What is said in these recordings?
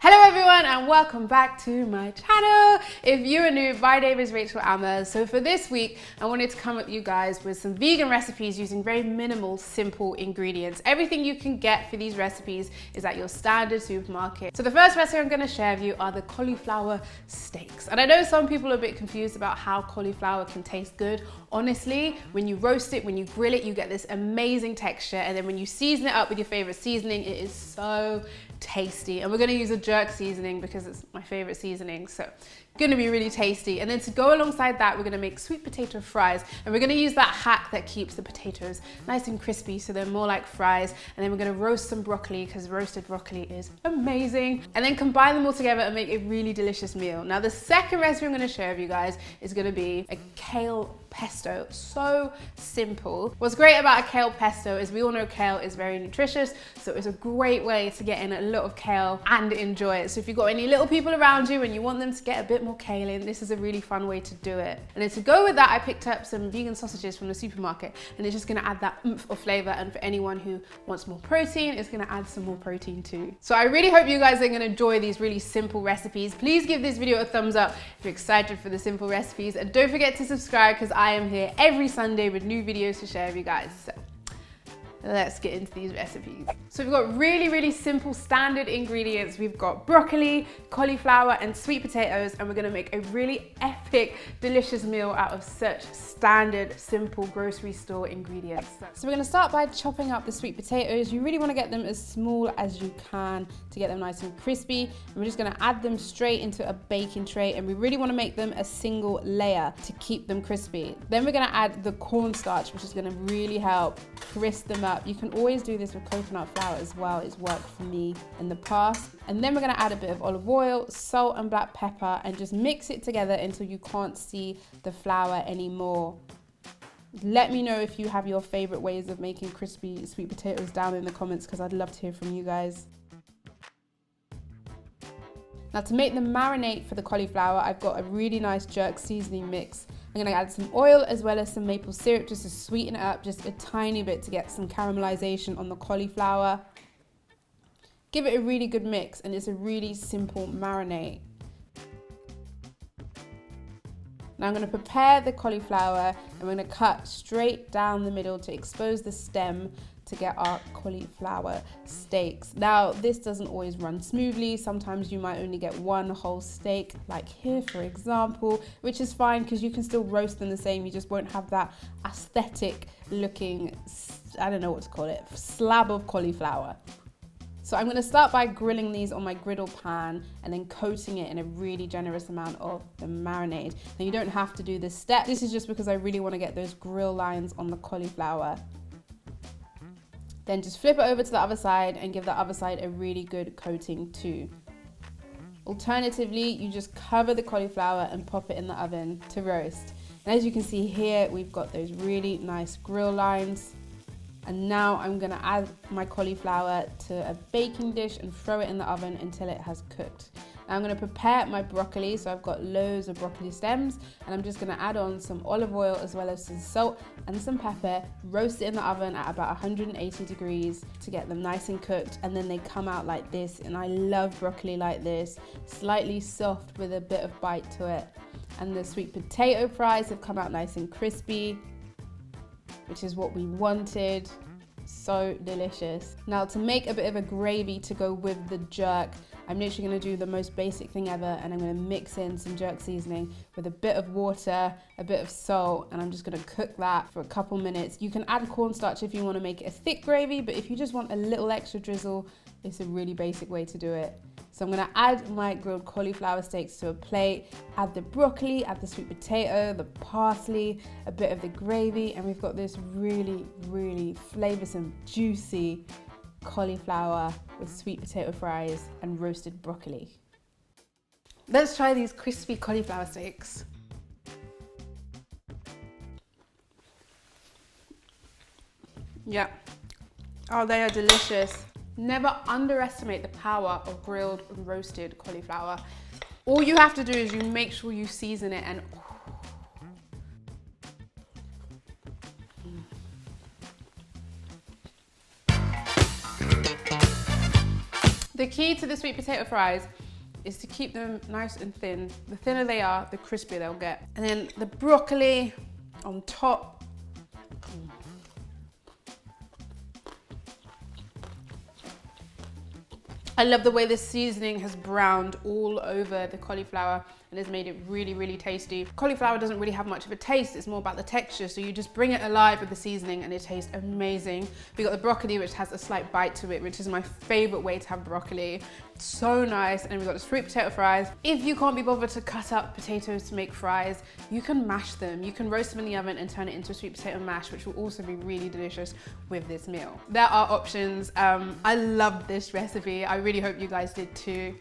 Hello everyone and welcome back to my channel. If you are new, my name is Rachel Amma. So for this week, I wanted to come at you guys with some vegan recipes using very minimal, simple ingredients. Everything you can get for these recipes is at your standard supermarket. So the first recipe I'm going to share with you are the cauliflower steaks. And I know some people are a bit confused about how cauliflower can taste good. Honestly, when you roast it, when you grill it, you get this amazing texture. And then when you season it up with your favorite seasoning, it is so tasty. And we're going to use a jerk seasoning because it's my favorite seasoning, so going to be really tasty. And then to go alongside that, we're going to make sweet potato fries, and we're going to use that hack that keeps the potatoes nice and crispy so they're more like fries. And then we're going to roast some broccoli because roasted broccoli is amazing, and then combine them all together and make a really delicious meal. Now the second recipe I'm going to share with you guys is going to be a kale pesto. So simple. What's great about a kale pesto is we all know kale is very nutritious, so it's a great way to get in a lot of kale and enjoy it. So if you've got any little people around you and you want them to get a bit more kale in, this is a really fun way to do it. And then to go with that, I picked up some vegan sausages from the supermarket, and it's just going to add that oomph of flavor. And for anyone who wants more protein, it's going to add some more protein too. So I really hope you guys are going to enjoy these really simple recipes. Please give this video a thumbs up if you're excited for the simple recipes, and don't forget to subscribe because I am here every Sunday with new videos to share with you guys. So let's get into these recipes. So we've got really simple standard ingredients. We've got broccoli, cauliflower and sweet potatoes, and we're gonna make a really epic, delicious meal out of such standard, simple grocery store ingredients. So we're gonna start by chopping up the sweet potatoes. You really wanna get them as small as you can to get them nice and crispy. And we're just gonna add them straight into a baking tray, and we really wanna make them a single layer to keep them crispy. Then we're gonna add the cornstarch, which is gonna really help crisp them up. You can always do this with coconut flour as well. It's worked for me in the past. And then we're gonna add a bit of olive oil, salt and black pepper, and just mix it together until you can't see the flour anymore. Let me know if you have your favorite ways of making crispy sweet potatoes down in the comments, because I'd love to hear from you guys. Now to make the marinade for the cauliflower, I've got a really nice jerk seasoning mix. I'm gonna add some oil as well as some maple syrup just to sweeten it up just a tiny bit to get some caramelization on the cauliflower. Give it a really good mix, and it's a really simple marinade. Now I'm gonna prepare the cauliflower, and we're gonna cut straight down the middle to expose the stem to get our cauliflower steaks. Now this doesn't always run smoothly. Sometimes you might only get one whole steak, like here for example, which is fine because you can still roast them the same. You just won't have that aesthetic looking, I don't know what to call it, slab of cauliflower. So I'm going to start by grilling these on my griddle pan and then coating it in a really generous amount of the marinade. Now you don't have to do this step. This is just because I really want to get those grill lines on the cauliflower. Then just flip it over to the other side and give the other side a really good coating too. Alternatively, you just cover the cauliflower and pop it in the oven to roast. And as you can see here, we've got those really nice grill lines. And now I'm gonna add my cauliflower to a baking dish and throw it in the oven until it has cooked. Now I'm gonna prepare my broccoli. So I've got loads of broccoli stems, and I'm just gonna add on some olive oil as well as some salt and some pepper, roast it in the oven at about 180 degrees to get them nice and cooked. And then they come out like this, and I love broccoli like this, slightly soft with a bit of bite to it. And the sweet potato fries have come out nice and crispy, which is what we wanted. So delicious. Now to make a bit of a gravy to go with the jerk, I'm literally going to do the most basic thing ever, and I'm going to mix in some jerk seasoning with a bit of water, a bit of salt, and I'm just going to cook that for a couple minutes. You can add cornstarch if you want to make it a thick gravy, but if you just want a little extra drizzle, it's a really basic way to do it. So I'm going to add my grilled cauliflower steaks to a plate, add the broccoli, add the sweet potato, the parsley, a bit of the gravy, and we've got this really flavoursome, juicy cauliflower with sweet potato fries and roasted broccoli. Let's try these crispy cauliflower steaks. Yeah. Oh, they are delicious. Never underestimate the power of grilled and roasted cauliflower. All you have to do is you make sure you season it, and The key to the sweet potato fries is to keep them nice and thin. The thinner they are, the crispier they'll get. And then the broccoli on top. I love the way the seasoning has browned all over the cauliflower and has made it really, really tasty. Cauliflower doesn't really have much of a taste, it's more about the texture, so you just bring it alive with the seasoning and it tastes amazing. We got the broccoli, which has a slight bite to it, which is my favorite way to have broccoli. So nice. And we've got the sweet potato fries. If you can't be bothered to cut up potatoes to make fries, you can mash them. You can roast them in the oven and turn it into a sweet potato mash, which will also be really delicious with this meal. There are options. I love this recipe. I really hope you guys did too.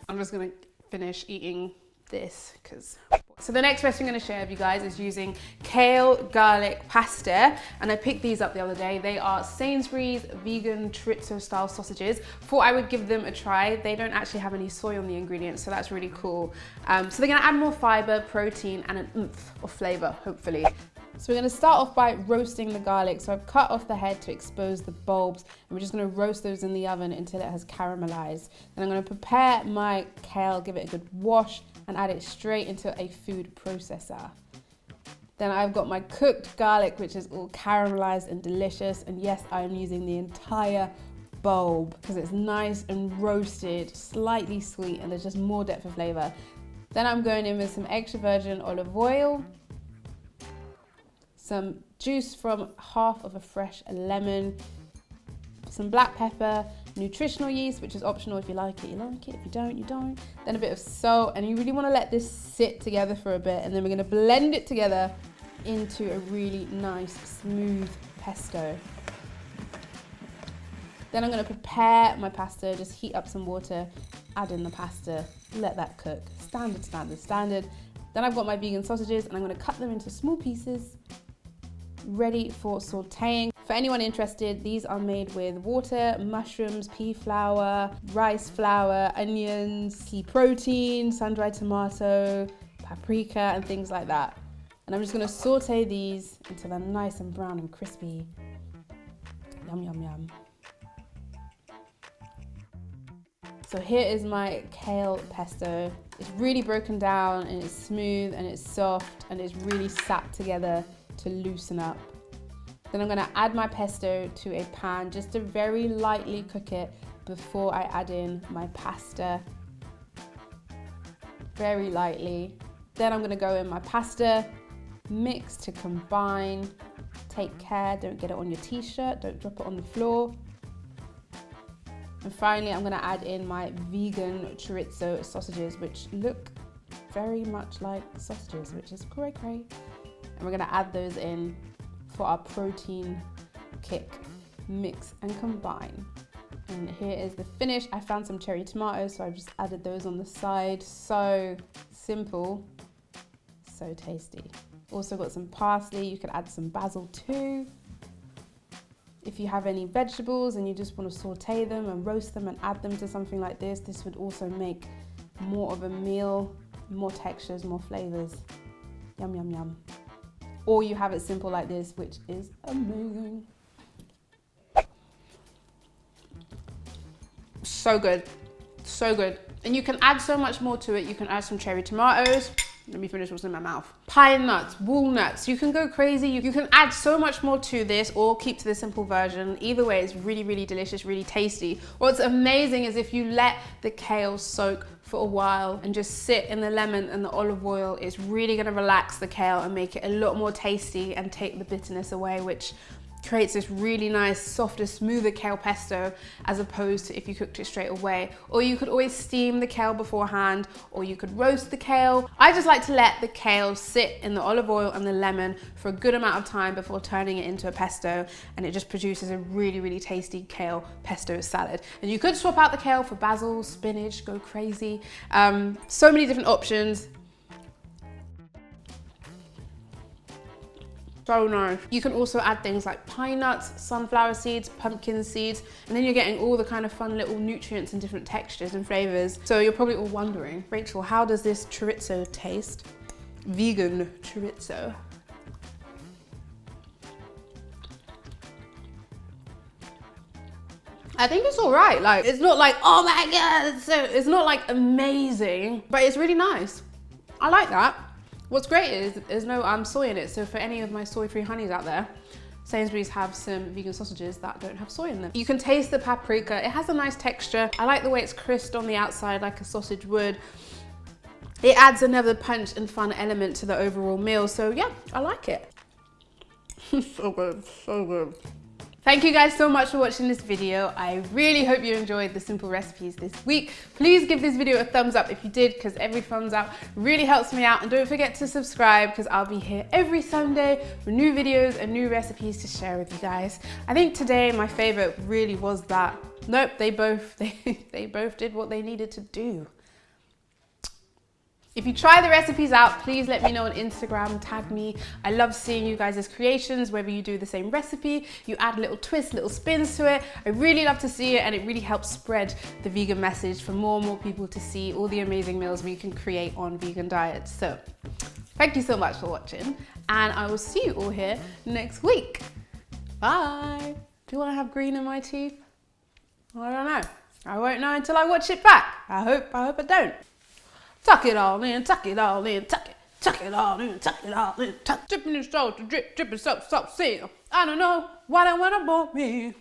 I'm just gonna finish eating this because... So the next recipe I'm going to share with you guys is using kale garlic pasta, and I picked these up the other day. They are Sainsbury's vegan chorizo style sausages. Thought I would give them a try. They don't actually have any soy on the ingredients, so that's really cool. So they're going to add more fiber, protein, and an oomph of flavor, hopefully. So we're going to start off by roasting the garlic. So I've cut off the head to expose the bulbs, and we're just going to roast those in the oven until it has caramelized. Then I'm going to prepare my kale, give it a good wash, and add it straight into a food processor. Then I've got my cooked garlic, which is all caramelized and delicious. And yes, I'm using the entire bulb because it's nice and roasted, slightly sweet, and there's just more depth of flavor. Then I'm going in with some extra virgin olive oil, some juice from half of a fresh lemon, some black pepper, nutritional yeast, which is optional. If you like it, you like it. If you don't, you don't. Then a bit of salt, and you really want to let this sit together for a bit, and then we're going to blend it together into a really nice, smooth pesto. Then I'm going to prepare my pasta, just heat up some water, add in the pasta, let that cook. Standard, standard, standard. Then I've got my vegan sausages, and I'm going to cut them into small pieces, ready for sauteing. For anyone interested, these are made with water, mushrooms, pea flour, rice flour, onions, pea protein, sun-dried tomato, paprika, and things like that. And I'm just going to saute these until they're nice and brown and crispy. Yum, yum, yum. So here is my kale pesto. It's really broken down, and it's smooth, and it's soft, and it's really sat together to loosen up. Then I'm going to add my pesto to a pan just to very lightly cook it before I add in my pasta. Very lightly. Then I'm going to go in my pasta, mix to combine. Take care, don't get it on your t-shirt, don't drop it on the floor. And finally, I'm going to add in my vegan chorizo sausages, which look very much like sausages, which is great. And we're going to add those in for our protein kick. Mix and combine. And here is the finish. I found some cherry tomatoes, so I've just added those on the side. So simple, so tasty. Also got some parsley. You could add some basil too. If you have any vegetables and you just want to saute them and roast them and add them to something like this, this would also make more of a meal, more textures, more flavors. Yum, yum, yum. Or you have it simple like this, which is amazing. So good, so good. And you can add so much more to it. You can add some cherry tomatoes. Let me finish what's in my mouth. Pine nuts, walnuts, you can go crazy. You can add so much more to this or keep to the simple version. Either way, it's really, really delicious, really tasty. What's amazing is if you let the kale soak for a while and just sit in the lemon and the olive oil, it's really gonna relax the kale and make it a lot more tasty and take the bitterness away, which creates this really nice, softer, smoother kale pesto as opposed to if you cooked it straight away. Or you could always steam the kale beforehand, or you could roast the kale. I just like to let the kale sit in the olive oil and the lemon for a good amount of time before turning it into a pesto, and it just produces a really, really tasty kale pesto salad. And you could swap out the kale for basil, spinach, go crazy. So many different options. So nice. You can also add things like pine nuts, sunflower seeds, pumpkin seeds, and then you're getting all the kind of fun little nutrients and different textures and flavors. So you're probably all wondering, Rachel, how does this chorizo taste? Vegan chorizo. I think it's all right. Like, it's not like, oh my God, it's not like amazing, but it's really nice. I like that. What's great is there's no soy in it. So for any of my soy-free honeys out there, Sainsbury's have some vegan sausages that don't have soy in them. You can taste the paprika. It has a nice texture. I like the way it's crisped on the outside like a sausage would. It adds another punch and fun element to the overall meal. So yeah, I like it. So good, so good. Thank you guys so much for watching this video. I really hope you enjoyed the simple recipes this week. Please give this video a thumbs up if you did, because every thumbs up really helps me out. And don't forget to subscribe, because I'll be here every Sunday with new videos and new recipes to share with you guys. I think today my favorite really was that. Nope, they both did what they needed to do. If you try the recipes out, please let me know on Instagram, tag me. I love seeing you guys' creations, whether you do the same recipe, you add little twists, little spins to it. I really love to see it, and it really helps spread the vegan message for more and more people to see all the amazing meals we can create on vegan diets. So thank you so much for watching, and I will see you all here next week. Bye. Do I have green in my teeth? I don't know. I won't know until I watch it back. I hope I don't. Tuck it all in, tuck it all in, tuck it all in, tuck it all in, tuck. Dripping in salt, drip, dripping soap, seal. I don't know why they wanna bore me.